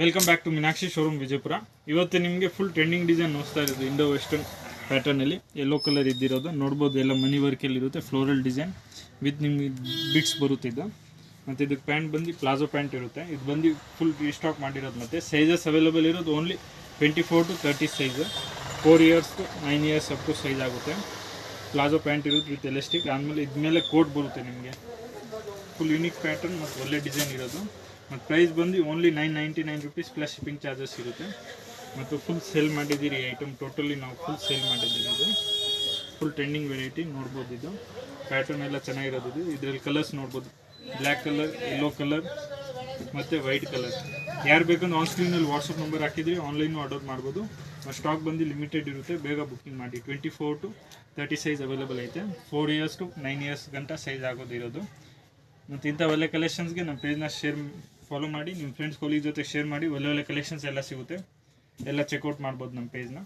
Welcome back to Meenakshi showroom Vijayapura. ಇವತ್ತು ನಿಮಗೆ full trending design ನೋಡ್ತಾ ಇರೋದು ಇಂಡೋ ವೆಸ್ಟರ್ನ್ ಪ್ಯಾಟರ್ನಲ್ಲಿ ಯೆಲ್ಲೋ ಕಲರ್ ಇದ್ದಿರೋದು ನೋಡ್ಬೋದು. ಎಲ್ಲ ಮನಿ ವರ್ಕಲ್ಲಿ ಇರುತ್ತೆ, ಫ್ಲೋರಲ್ ಡಿಸೈನ್ ವಿತ್ ನಿಮಗೆ ಬಿಟ್ಸ್ ಬರುತ್ತೆ ಇದು. ಮತ್ತು ಇದಕ್ಕೆ ಪ್ಯಾಂಟ್ ಬಂದು ಪ್ಲಾಜೋ ಪ್ಯಾಂಟ್ ಇರುತ್ತೆ. ಇದು ಬಂದು ಫುಲ್ ರೀಸ್ಟಾಕ್ ಮಾಡಿರೋದು. ಮತ್ತು ಸೈಜಸ್ ಅವೈಲೇಬಲ್ ಇರೋದು only 24 to 30 size, 4 years to 9 years up to size ಆಗುತ್ತೆ. ಪ್ಲಾಜೋ ಪ್ಯಾಂಟ್ ಇರುತ್ತೆ ವಿತ್ ಎಲಾಸ್ಟಿಕ್. ಆದಮೇಲೆ ಇದ್ಮೇಲೆ ಕೋಟ್ ಬರುತ್ತೆ ನಿಮಗೆ. ಫುಲ್ ಯೂನಿಕ್ ಪ್ಯಾಟರ್ನ್ ಮತ್ತು ಒಳ್ಳೆ ಡಿಸೈನ್ ಇರೋದು. ಮತ್ತು ಪ್ರೈಸ್ ಬಂದು only 999 rupees plus shipping charges ಇರುತ್ತೆ. ಮತ್ತು ಫುಲ್ ಸೇಲ್ ಮಾಡಿದ್ದೀರಿ ಐಟಮ್. ಟೋಟಲಿ ನಾವು ಫುಲ್ ಸೇಲ್ ಮಾಡಿದ್ದೀರಿ. ಇದು ಫುಲ್ ಟ್ರೆಂಡಿಂಗ್ ವೆರೈಟಿ ನೋಡ್ಬೋದು. ಇದು ಪ್ಯಾಟರ್ನ್ ಎಲ್ಲ ಚೆನ್ನಾಗಿರೋದು. ಇದರಲ್ಲಿ ಕಲರ್ಸ್ ನೋಡ್ಬೋದು, ಬ್ಲ್ಯಾಕ್ ಕಲರ್, ಯೆಲ್ಲೋ ಕಲರ್ ಮತ್ತು ವೈಟ್ ಕಲರ್. ಯಾರು ಬೇಕಂದ್ರೆ ಆನ್ ಸ್ಕ್ರೀನಲ್ಲಿ ವಾಟ್ಸಪ್ ನಂಬರ್ ಹಾಕಿದ್ರಿ, ಆನ್ಲೈನು ಆರ್ಡರ್ ಮಾಡ್ಬೋದು. ಸ್ಟಾಕ್ ಬಂದು ಲಿಮಿಟೆಡ್ ಇರುತ್ತೆ, ಬೇಗ ಬುಕ್ಕಿಂಗ್ ಮಾಡಿ. 24 to 30 ಸೈಜ್ ಅವೈಲೇಬಲ್ ಐತೆ. 4 years to 9 years ಗಂಟ ಸೈಜ್ ಆಗೋದಿರೋದು. ಮತ್ತು ಇಂಥ ಒಳ್ಳೆ ಕಲೆಕ್ಷನ್ಸ್ಗೆ ನಮ್ಮ ಪೇಜ್ನ ಫಾಲೋ ಮಾಡಿ, ನಿಮ್ಮ ಫ್ರೆಂಡ್ಸ್ ಕೊಲೀಗ್ ಜೊತೆ ಶೇರ್ ಮಾಡಿ. ಒಳ್ಳೆ ಕಲೆಕ್ಷನ್ಸ್ ಎಲ್ಲ ಸಿಗುತ್ತೆ, ಎಲ್ಲ ಚೆಕ್ಔಟ್ ಮಾಡ್ಬೋದು ನಮ್ಮ ಪೇಜ್ನ.